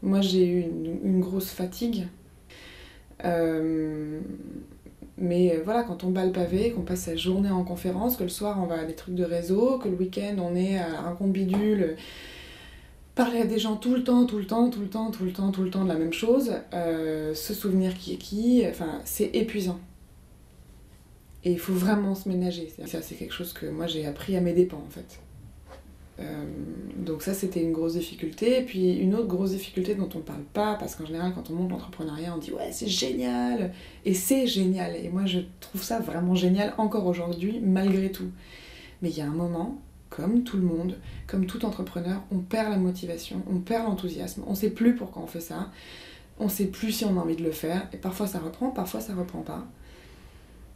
Moi, j'ai eu une grosse fatigue. Mais voilà, quand on bat le pavé, qu'on passe sa journée en conférence, que le soir on va à des trucs de réseau, que le week-end on est à un compte bidule, parler à des gens tout le temps de la même chose, se souvenir qui est qui, enfin c'est épuisant. Et il faut vraiment se ménager. Ça c'est quelque chose que moi j'ai appris à mes dépens en fait. Donc ça c'était une grosse difficulté. Et puis une autre grosse difficulté dont on ne parle pas, parce qu'en général quand on monte l'entrepreneuriat on dit ouais c'est génial, et c'est génial, et moi je trouve ça vraiment génial encore aujourd'hui malgré tout. Mais il y a un moment, comme tout le monde, comme tout entrepreneur, on perd la motivation, on perd l'enthousiasme, on sait plus pourquoi on fait ça, on sait plus si on a envie de le faire, et parfois ça reprend pas.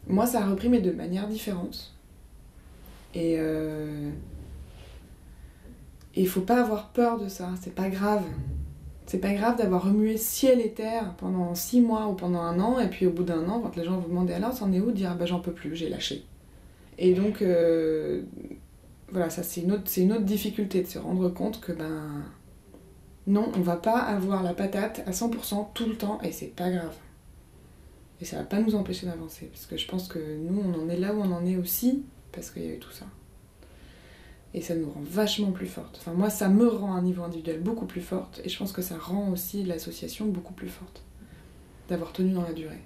Moi ça a repris mais de manière différente. Et il faut pas avoir peur de ça, c'est pas grave. C'est pas grave d'avoir remué ciel et terre pendant 6 mois ou pendant 1 an, et puis au bout d'1 an, quand les gens vous demandent alors c'en est où, dire bah j'en peux plus, j'ai lâché. Et donc voilà, ça c'est une autre difficulté de se rendre compte que ben non, on va pas avoir la patate à 100% tout le temps, et c'est pas grave. Et ça va pas nous empêcher d'avancer, parce que je pense que nous on en est là où on en est aussi parce qu'il y a eu tout ça. Et ça nous rend vachement plus fortes. Enfin, moi, ça me rend à un niveau individuel beaucoup plus forte, et je pense que ça rend aussi l'association beaucoup plus forte, d'avoir tenu dans la durée.